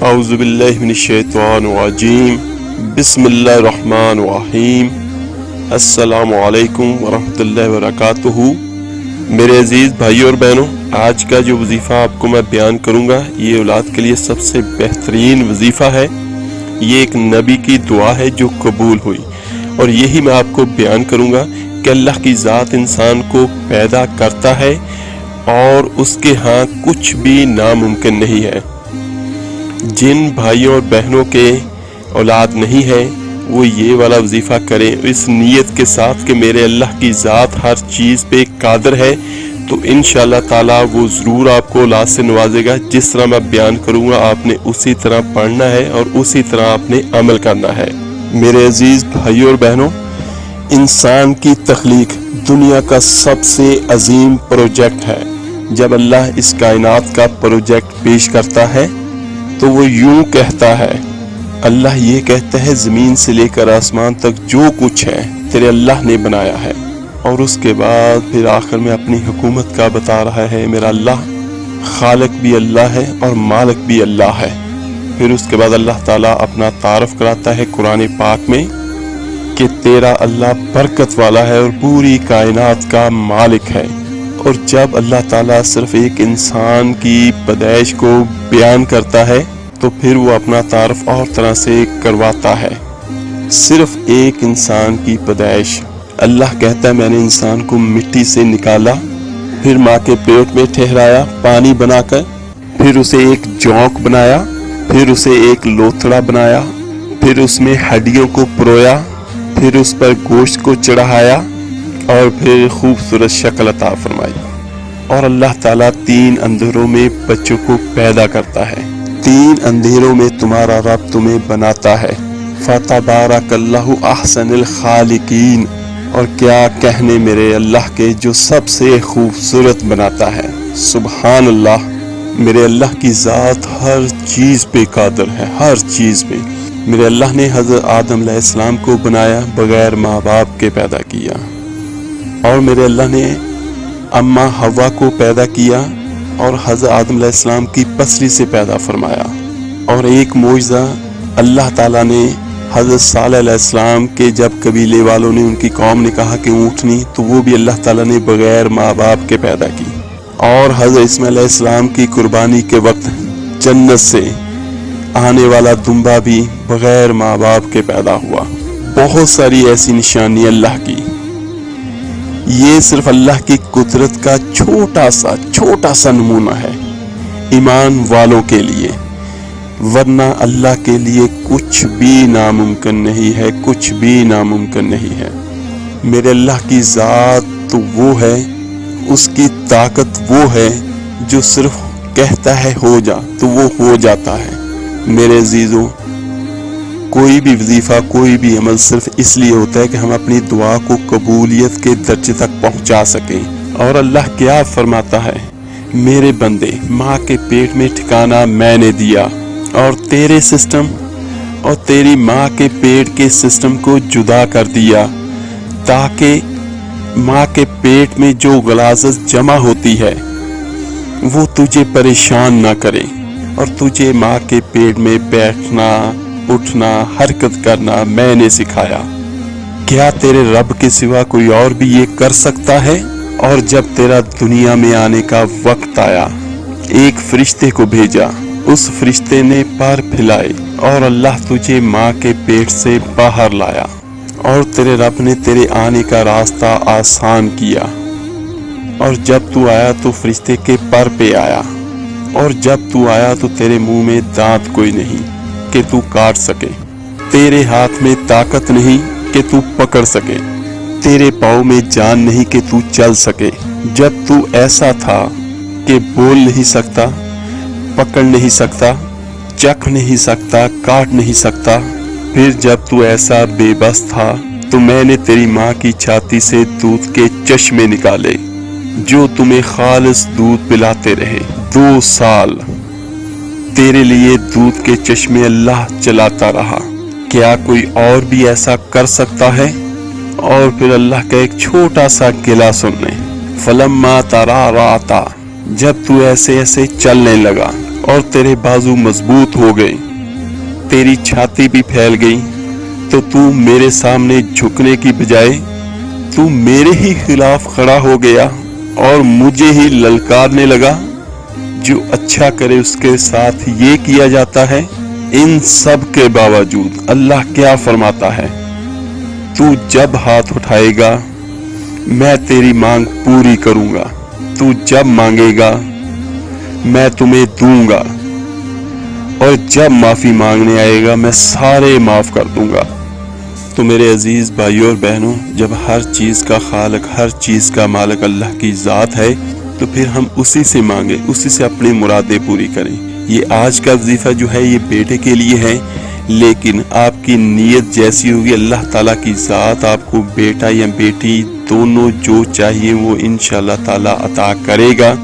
اعوذ باللہ من الشیطان الرجیم بسم اللہ الرحمن الرحیم السلام علیکم ورحمۃ اللہ وبرکاتہ۔ میرے عزیز بھائیوں اور بہنوں، آج کا جو وظیفہ آپ کو میں بیان کروں گا یہ اولاد کے لیے سب سے بہترین وظیفہ ہے۔ یہ ایک نبی کی دعا ہے جو قبول ہوئی، اور یہی میں آپ کو بیان کروں گا کہ اللہ کی ذات انسان کو پیدا کرتا ہے اور اس کے ہاں کچھ بھی ناممکن نہیں ہے۔ جن بھائیوں اور بہنوں کے اولاد نہیں ہے وہ یہ والا وظیفہ کریں اس نیت کے ساتھ کہ میرے اللہ کی ذات ہر چیز پہ قادر ہے، تو انشاءاللہ تعالی وہ ضرور آپ کو اولاد سے نوازے گا۔ جس طرح میں بیان کروں گا آپ نے اسی طرح پڑھنا ہے اور اسی طرح آپ نے عمل کرنا ہے۔ میرے عزیز بھائیوں اور بہنوں، انسان کی تخلیق دنیا کا سب سے عظیم پروجیکٹ ہے۔ جب اللہ اس کائنات کا پروجیکٹ پیش کرتا ہے تو وہ یوں کہتا ہے، اللہ یہ کہتا ہے زمین سے لے کر آسمان تک جو کچھ ہے تیرے اللہ نے بنایا ہے، اور اس کے بعد پھر آخر میں اپنی حکومت کا بتا رہا ہے، میرا اللہ خالق بھی اللہ ہے اور مالک بھی اللہ ہے۔ پھر اس کے بعد اللہ تعالیٰ اپنا تعارف کراتا ہے قرآن پاک میں کہ تیرا اللہ برکت والا ہے اور پوری کائنات کا مالک ہے۔ اور جب اللہ تعالیٰ صرف ایک انسان کی پیدائش کو بیان کرتا ہے تو پھر وہ اپنا تعارف اور طرح سے کرواتا ہے۔ صرف ایک انسان کی پیدائش، اللہ کہتا ہے میں نے انسان کو مٹی سے نکالا، پھر ماں کے پیٹ میں ٹھہرایا پانی بنا کر، پھر اسے ایک جونک بنایا، پھر اسے ایک لوتھڑا بنایا، پھر اس میں ہڈیوں کو پرویا، پھر اس پر گوشت کو چڑھایا اور پھر خوبصورت شکل عطا فرمائی۔ اور اللہ تعالیٰ 3 اندھیروں میں بچوں کو پیدا کرتا ہے، 3 اندھیروں میں تمہارا رب تمہیں بناتا ہے۔ فتبارک اللہ احسن الخالقین، اور کیا کہنے میرے اللہ کے جو سب سے خوبصورت بناتا ہے۔ سبحان اللہ، میرے اللہ کی ذات ہر چیز پہ قادر ہے، ہر چیز پہ۔ میرے اللہ نے حضرت آدم علیہ السلام کو بنایا، بغیر ماں باپ کے پیدا کیا، اور میرے اللہ نے اماں حوا کو پیدا کیا اور حضرت آدم علیہ السلام کی پسری سے پیدا فرمایا۔ اور ایک معجزہ اللہ تعالیٰ نے حضرت صالح علیہ السلام کے جب قبیلے والوں نے، ان کی قوم نے کہا کہ اونٹنی، تو وہ بھی اللہ تعالیٰ نے بغیر ماں باپ کے پیدا کی۔ اور حضرت اسماعیل علیہ السلام کی قربانی کے وقت جنت سے آنے والا دمبا بھی بغیر ماں باپ کے پیدا ہوا۔ بہت ساری ایسی نشانی اللہ کی۔ یہ صرف اللہ کی قدرت کا چھوٹا سا نمونہ ہے ایمان والوں کے لیے، ورنہ اللہ کے لیے کچھ بھی ناممکن نہیں ہے، کچھ بھی ناممکن نہیں ہے۔ میرے اللہ کی ذات تو وہ ہے، اس کی طاقت وہ ہے جو صرف کہتا ہے ہو جا تو وہ ہو جاتا ہے۔ میرے عزیزوں، کوئی بھی وظیفہ، کوئی بھی عمل صرف اس لیے ہوتا ہے کہ ہم اپنی دعا کو قبولیت کے درجے تک پہنچا سکیں۔ اور اللہ کیا فرماتا ہے، میرے بندے، ماں کے پیٹ میں ٹھکانہ میں نے دیا، اور تیرے سسٹم اور تیری ماں کے پیٹ کے سسٹم کو جدا کر دیا، تاکہ ماں کے پیٹ میں جو غلاظت جمع ہوتی ہے وہ تجھے پریشان نہ کرے، اور تجھے ماں کے پیٹ میں بیٹھنا، اٹھنا، حرکت کرنا میں نے سکھایا۔ کیا تیرے رب کے سوا کوئی اور بھی یہ کر سکتا ہے؟ اور جب تیرا دنیا میں آنے کا وقت آیا، ایک فرشتے کو بھیجا، اس فرشتے نے پر پھیلائے اور اللہ تجھے ماں کے پیٹ سے باہر لایا، اور تیرے رب نے تیرے آنے کا راستہ آسان کیا۔ اور جب تو آیا تو فرشتے کے پر پہ آیا، اور جب تو آیا تو تیرے منہ میں دانت کوئی نہیں کہ تو کاٹ سکے، تیرے ہاتھ میں طاقت نہیں کہ تو پکڑ سکے، تیرے پاؤں میں جان نہیں کہ تو چل سکے۔ جب تو ایسا تھا کہ بول نہیں سکتا، پکڑ نہیں سکتا، چکھ نہیں سکتا، کاٹ نہیں سکتا، پھر جب تو ایسا بے بس تھا تو میں نے تیری ماں کی چھاتی سے دودھ کے چشمے نکالے جو تمہیں خالص دودھ پلاتے رہے 2 سال۔ تیرے لیے دودھ کے چشمے اللہ چلاتا رہا۔ کیا کوئی اور بھی ایسا کر سکتا ہے؟ اور پھر اللہ کا ایک چھوٹا سا قلعہ سننے، فلما ترا راتا، جب تو ایسے ایسے چلنے لگا، اور تیرے بازو مضبوط ہو گئے, تیری چھاتی بھی پھیل گئی, تو تو میرے سامنے جھکنے کی بجائے تو میرے ہی خلاف کھڑا ہو گیا اور مجھے ہی للکارنے لگا. جو اچھا کرے اس کے ساتھ یہ کیا جاتا ہے. ان سب کے باوجود اللہ کیا فرماتا ہے, تو جب ہاتھ اٹھائے گا میں تیری مانگ پوری کروں گا, تو جب مانگے گا میں تمہیں دوں گا, اور جب معافی مانگنے آئے گا میں سارے معاف کر دوں گا. تو میرے عزیز بھائیوں اور بہنوں, جب ہر چیز کا خالق, ہر چیز کا مالک اللہ کی ذات ہے, تو پھر ہم اسی سے مانگیں, اسی سے اپنی مرادیں پوری کریں. یہ آج کا وظیفہ جو ہے یہ بیٹے کے لیے ہے, لیکن آپ کی نیت جیسی ہوگی اللہ تعالیٰ کی ذات آپ کو بیٹا یا بیٹی دونوں جو چاہیے وہ انشاءاللہ تعالیٰ عطا کرے گا.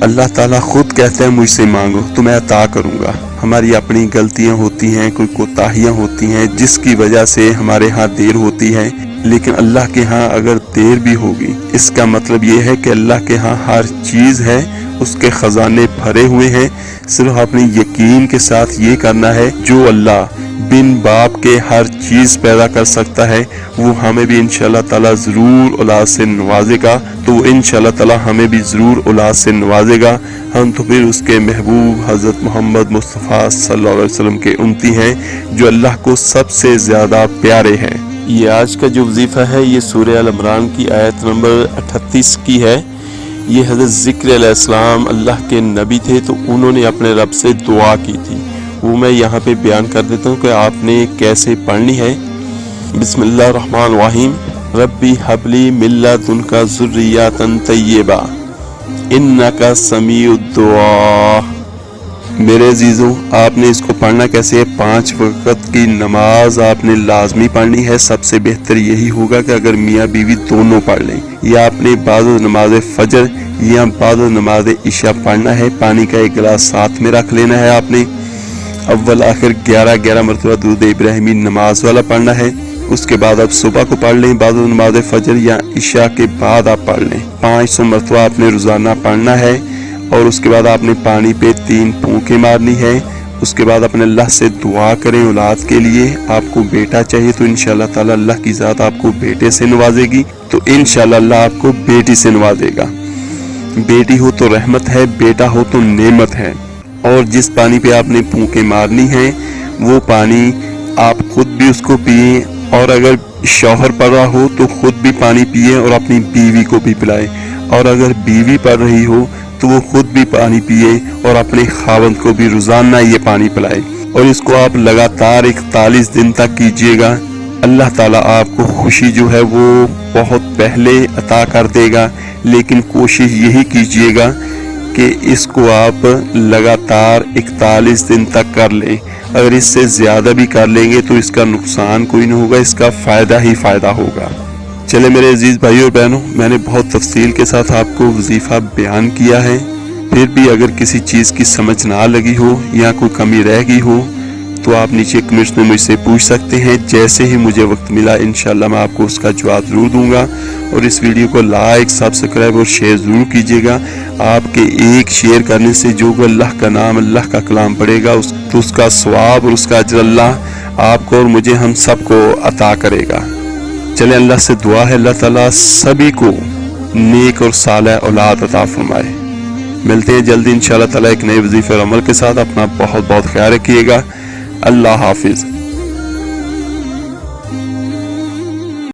اللہ تعالیٰ خود کہتے ہیں مجھ سے مانگو تو میں عطا کروں گا. ہماری اپنی غلطیاں ہوتی ہیں, کوئی کوتاہیاں ہوتی ہیں جس کی وجہ سے ہمارے ہاں دیر ہوتی ہے, لیکن اللہ کے ہاں اگر دیر بھی ہوگی اس کا مطلب یہ ہے کہ اللہ کے ہاں ہر چیز ہے, اس کے خزانے بھرے ہوئے ہیں. صرف اپنی یقین کے ساتھ یہ کرنا ہے, جو اللہ بن باپ کے ہر چیز پیدا کر سکتا ہے وہ ہمیں بھی انشاءاللہ تعالیٰ ضرور اولاد سے نوازے گا. تو انشاءاللہ تعالیٰ ہمیں بھی ضرور اولاد سے نوازے گا. ہم تو پھر اس کے محبوب حضرت محمد مصطفیٰ صلی اللہ علیہ وسلم کے امتی ہیں جو اللہ کو سب سے زیادہ پیارے ہیں. یہ آج کا جو وظیفہ ہے یہ سورہ ال عمران کی آیت نمبر 38 کی ہے. یہ حضرت ذکر علیہ السلام اللہ کے نبی تھے, تو انہوں نے اپنے رب سے دعا کی تھی, وہ میں یہاں پہ بیان کر دیتا ہوں کہ آپ نے کیسے پڑھنی ہے. بسم اللہ الرحمن الرحیم. ربی حبلی من لدنک ذریۃ طیبہ انک سمیع الدعاء. میرے عزیزوں, آپ نے اس کو پڑھنا کیسے ہے؟ 5 وقت کی نماز آپ نے لازمی پڑھنی ہے. سب سے بہتر یہی ہوگا کہ اگر میاں بیوی دونوں پڑھ لیں, یا آپ نے بعد نماز فجر یا بعد نماز عشاء پڑھنا ہے. پانی کا ایک گلاس ساتھ میں رکھ لینا ہے. آپ نے اول آخر 11 مرتبہ درود ابراہیمی نماز والا پڑھنا ہے. اس کے بعد آپ صبح کو پڑھ لیں, بعد نماز فجر یا عشاء کے بعد آپ پڑھ لیں. 500 مرتبہ آپ نے روزانہ پڑھنا ہے. اور اس کے بعد آپ نے پانی پہ 3 پھونکیں مارنی ہے. اس کے بعد اپنے اللہ سے دعا کریں اولاد کے لیے. آپ کو بیٹا چاہیے تو انشاءاللہ تعالی اللہ کی ذات آپ کو بیٹے سے نوازے گی, تو انشاءاللہ اللہ آپ کو بیٹی سے نوازے گا. بیٹی ہو تو رحمت ہے, بیٹا ہو تو نعمت ہے. اور جس پانی پہ آپ نے پھونکیں مارنی ہیں وہ پانی آپ خود بھی اس کو پئیں, اور اگر شوہر پڑھ رہا ہو تو خود بھی پانی پیئے اور اپنی بیوی کو بھی پلائے, اور اگر بیوی پڑھ رہی ہو تو وہ خود بھی پانی پیئے اور اپنے خاوند کو بھی روزانہ یہ پانی پلائے. اور اس کو آپ لگاتار 41 دن تک کیجیے گا. اللہ تعالیٰ آپ کو خوشی جو ہے وہ بہت پہلے عطا کر دے گا, لیکن کوشش یہی کیجیے گا کہ اس کو آپ لگاتار 41 دن تک کر لیں. اگر اس سے زیادہ بھی کر لیں گے تو اس کا نقصان کوئی نہیں ہوگا, اس کا فائدہ ہی فائدہ ہوگا. چلے میرے عزیز بھائیوں اور بہنوں, میں نے بہت تفصیل کے ساتھ آپ کو وظیفہ بیان کیا ہے. پھر بھی اگر کسی چیز کی سمجھ نہ لگی ہو یا کوئی کمی رہ گئی ہو تو آپ نیچے کمنٹس میں مجھ سے پوچھ سکتے ہیں. جیسے ہی مجھے وقت ملا انشاءاللہ میں آپ کو اس کا جواب ضرور دوں گا. اور اس ویڈیو کو لائک, سبسکرائب اور شیئر ضرور کیجیے گا. آپ کے ایک شیئر کرنے سے جو اللہ کا نام, اللہ کا کلام پڑھے گا تو اس کا ثواب اور اس کا اجر اللہ آپ کو اور مجھے, ہم سب کو عطا کرے گا. چلیں اللہ سے دعا ہے اللہ تعالیٰ سبھی کو نیک اور صالح اولاد عطا فرمائے. ملتے ہیں جلدی انشاءاللہ تعالیٰ ایک نئے وظیفے اور عمل کے ساتھ. اپنا بہت بہت خیال رکھیے گا. اللہ حافظ.